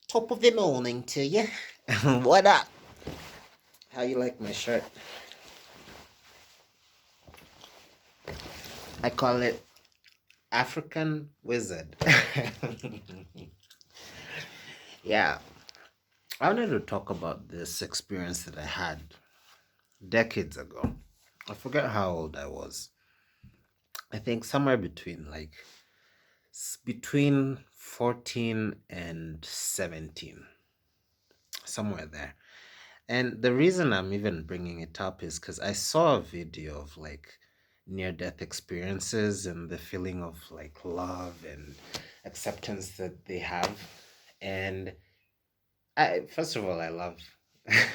Top of the morning to you. What up? How you like my shirt? I call it African Wizard. Yeah, I wanted to talk about this experience that I had decades ago. I forget how old I was. I think somewhere between between 14 and 17, somewhere there. And the reason I'm even bringing it up is because I saw a video of near death experiences and the feeling of like love and acceptance that they have. And first of all, I love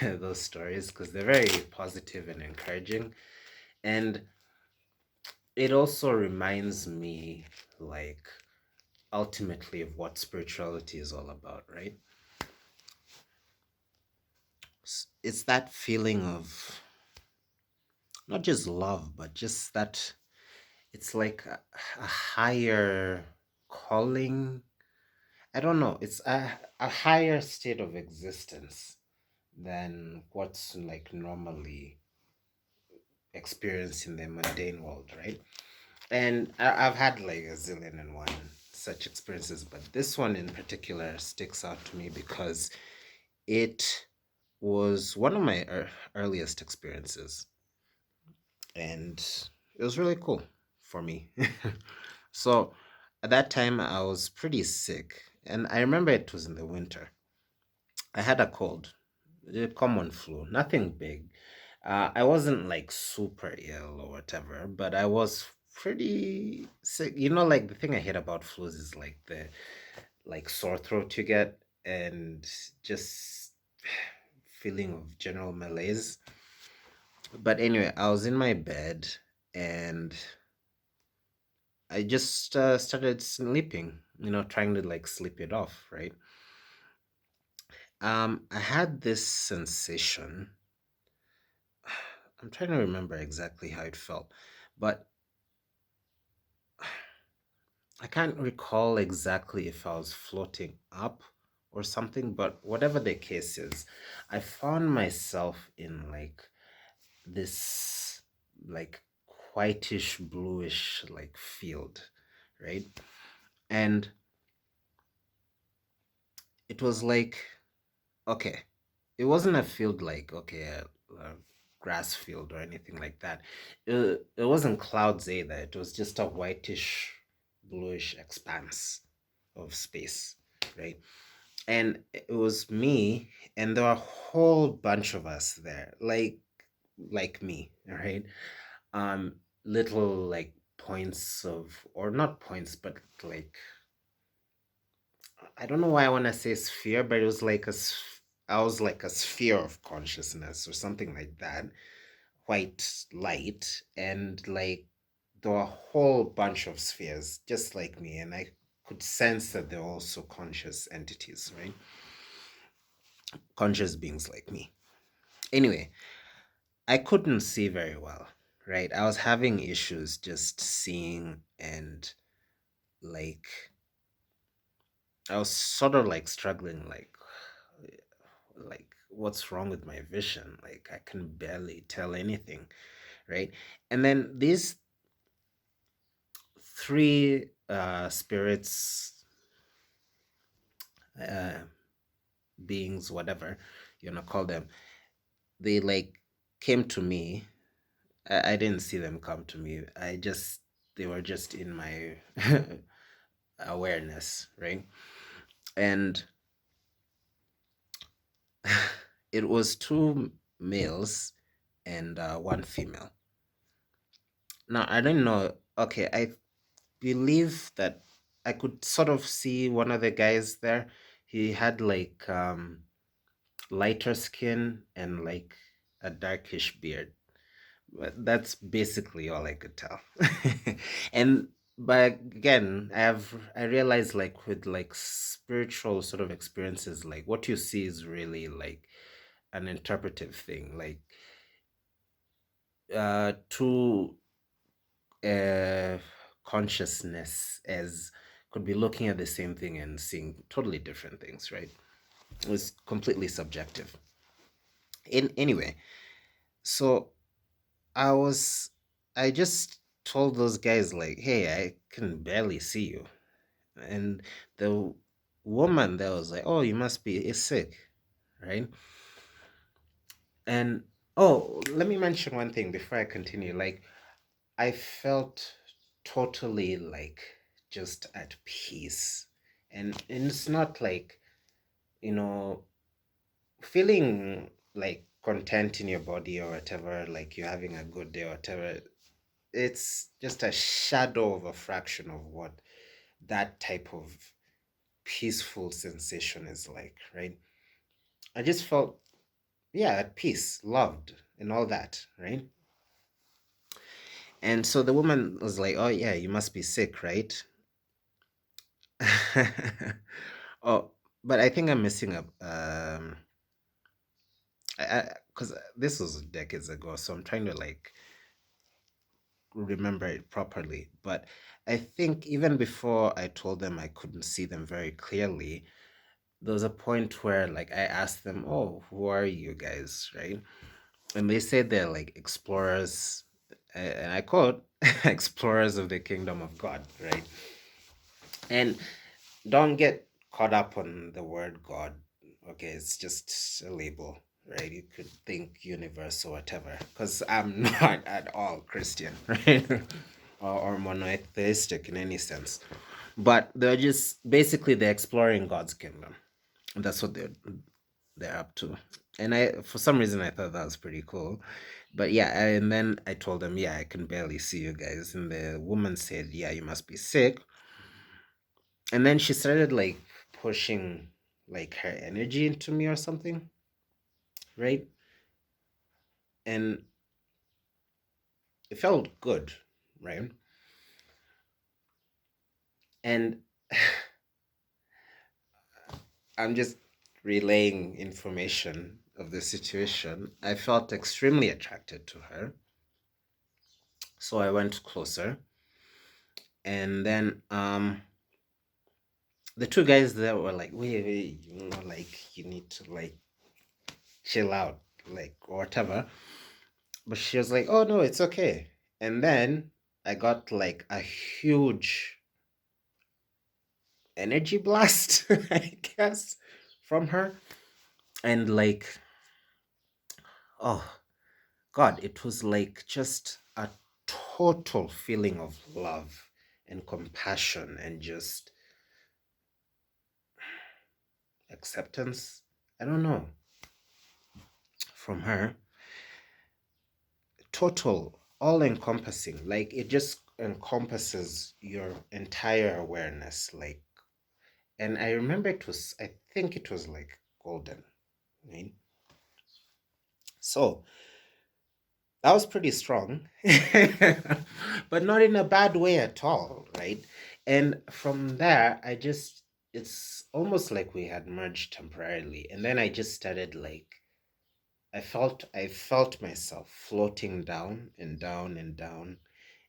those stories because they're very positive and encouraging. And it also reminds me, like, ultimately of what spirituality is all about, right? It's that feeling of not just love, but just that it's like a higher calling. I don't know. It's a higher state of existence than what's like normally experienced in the mundane world, right? And I've had like a zillion and one such experiences, but this one in particular sticks out to me because it was one of my earliest experiences, and it was really cool for me. So at that time, I was pretty sick, and I remember it was in the winter. I had a cold, a common flu, nothing big. I wasn't like super ill or whatever, but I was pretty sick. Like the thing I hate about flus is like the sore throat you get and just feeling of general malaise. But anyway, I was in my bed and I just started sleeping, trying to like sleep it off, right? I had this sensation. I'm trying to remember exactly how it felt, but I can't recall exactly if I was floating up or something, but whatever the case is, I found myself in like this like whitish bluish like field, right? And it was like, okay, it wasn't a field like, okay, a grass field or anything like that. It wasn't clouds either. It was just a whitish bluish expanse of space, right? And it was me, and there were a whole bunch of us there, like me, right? Little like points of, or not points, but like, I don't know why I want to say sphere, but it was like I was like a sphere of consciousness or something like that, white light, and like there were a whole bunch of spheres just like me, and I could sense that they're also conscious entities, right? Conscious beings like me. Anyway, I couldn't see very well, right? I was having issues just seeing, and like I was sort of like struggling, like what's wrong with my vision? Like I can barely tell anything, right? And then these three spirits, uh beings, whatever you wanna call them, they like came to me. I didn't see them come to me. They were just in my awareness, right? And it was two males and one female. Now I didn't know. Okay, I believe that I could sort of see one of the guys there. He had like lighter skin and like a darkish beard. But that's basically all I could tell. And but again, I realized like with like spiritual sort of experiences, like what you see is really like an interpretive thing. Like two uh consciousness as could be looking at the same thing and seeing totally different things, right? It was completely subjective. Anyway, so I was I just told those guys like, "Hey, I can barely see you." And the woman there was like, "Oh, you must be sick, right?" And oh, let me mention one thing before I continue. Like, I felt totally like just at peace. And it's not like, you know, feeling like content in your body or whatever, like you're having a good day or whatever. It's just a shadow of a fraction of what that type of peaceful sensation is like, right? I just felt, yeah, at peace, loved, and all that, right? And so the woman was like, "Oh, yeah, you must be sick, right?" Oh, but I think I'm missing up. Because this was decades ago, so I'm trying to like remember it properly. But I think even before I told them I couldn't see them very clearly, there was a point where like I asked them, "Oh, who are you guys?" Right? And they said they're like explorers, and I quote, "explorers of the kingdom of God," right? And don't get caught up on the word God. Okay, it's just a label, right? You could think universe or whatever, because I'm not at all Christian, right? Or monotheistic in any sense. But they're just basically they're exploring God's kingdom. That's what they're up to. And I, for some reason, I thought that was pretty cool. But yeah, and then I told them, yeah, I can barely see you guys. And the woman said, yeah, you must be sick. And then she started like pushing like her energy into me or something, right? And it felt good, right? And I'm just relaying information of the situation. I felt extremely attracted to her. So I went closer. And then the two guys there were like, wait, like you need to like chill out, like or whatever. But she was like, oh no, it's okay. And then I got like a huge energy blast, I guess, from her. And like, oh God, it was like just a total feeling of love and compassion and just acceptance. I don't know, from her. Total, all encompassing. Like it just encompasses your entire awareness. Like, and I remember it was, I think it was like golden, right? So that was pretty strong, but not in a bad way at all, right? And from there, it's almost like we had merged temporarily. And then I just started like, I felt myself floating down and down and down.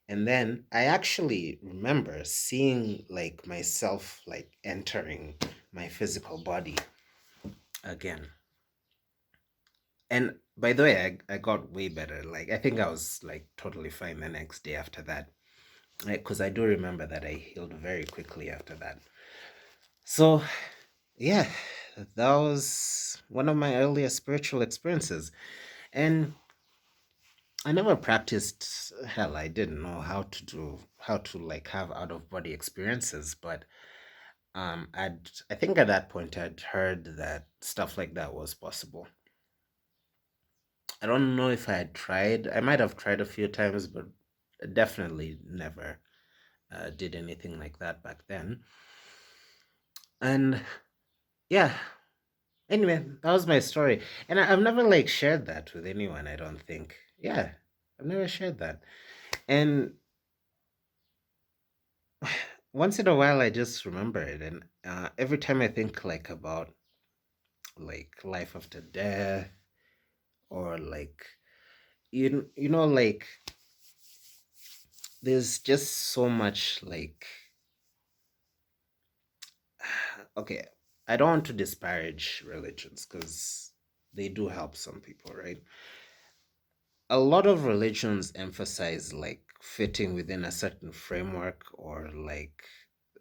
And then I actually remember seeing like myself like entering my physical body again. And by the way, I got way better. Like I think I was like totally fine the next day after that. Because I do remember that I healed very quickly after that. So yeah, that was one of my earliest spiritual experiences. And I never practiced, hell, I didn't know how to like have out of body experiences, but I think at that point I'd heard that stuff like that was possible. I don't know if I had tried. I might have tried a few times, but definitely never did anything like that back then. And yeah, anyway, that was my story. And I've never like shared that with anyone, I don't think. Yeah, I've never shared that. And once in a while, I just remember it. And every time I think like about like life after death or like, you know, like there's just so much like, okay. I don't want to disparage religions because they do help some people, right? A lot of religions emphasize like fitting within a certain framework or like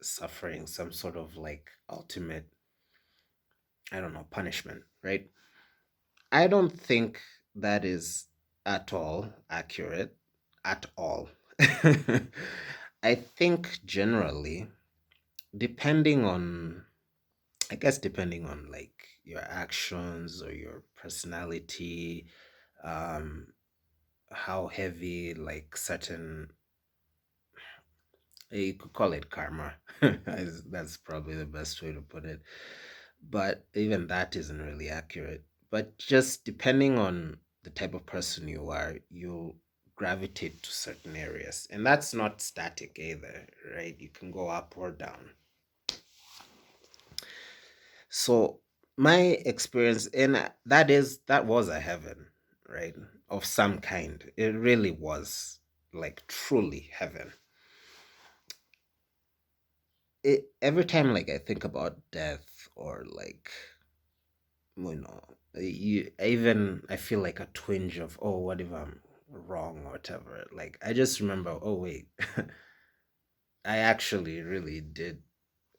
suffering some sort of like ultimate, I don't know, punishment, right? I don't think that is at all accurate at all. I think generally, depending on, I guess, depending on like your actions or your personality, um, how heavy like certain, you could call it karma. That's probably the best way to put it. But even that isn't really accurate. But just depending on the type of person you are, you'll gravitate to certain areas. And that's not static either, right? You can go up or down. So my experience in that was a heaven, right? Of some kind. It really was like truly heaven. Every time like I think about death or like, you know, you even I feel like a twinge of, oh, what if I'm wrong or whatever. Like I just remember, oh wait, I actually really did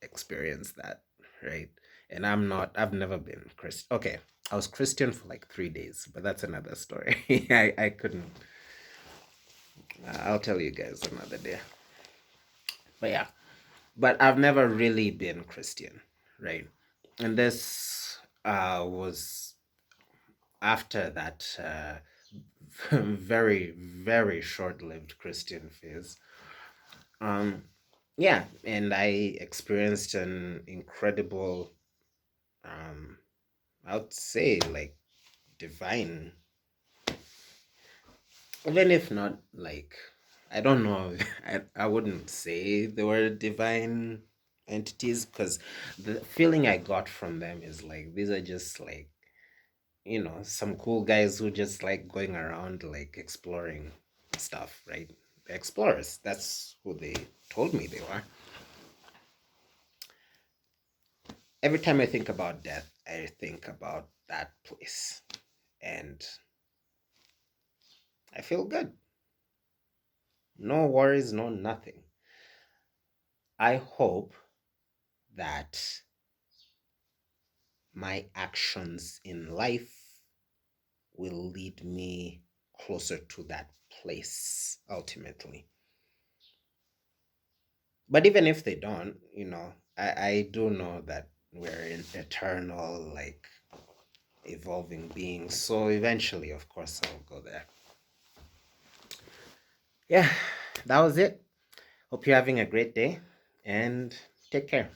experience that, right? And I've never been Christian. Okay, I was Christian for like 3 days, but that's another story. I couldn't. I'll tell you guys another day. But yeah, but I've never really been Christian, right? And this was after that very, very short lived Christian phase. Um, yeah, and I experienced an incredible, um, I would say, like divine, even if not like, I don't know, I wouldn't say they were divine entities because the feeling I got from them is like these are just like, some cool guys who just like going around like exploring stuff, right? Explorers. That's who they told me they were. Every time I think about death, I think about that place. And I feel good. No worries, no nothing. I hope that my actions in life will lead me closer to that place ultimately. But even if they don't, I do know that we're in eternal, like evolving beings. So eventually, of course, I'll go there. Yeah, that was it. Hope you're having a great day and take care.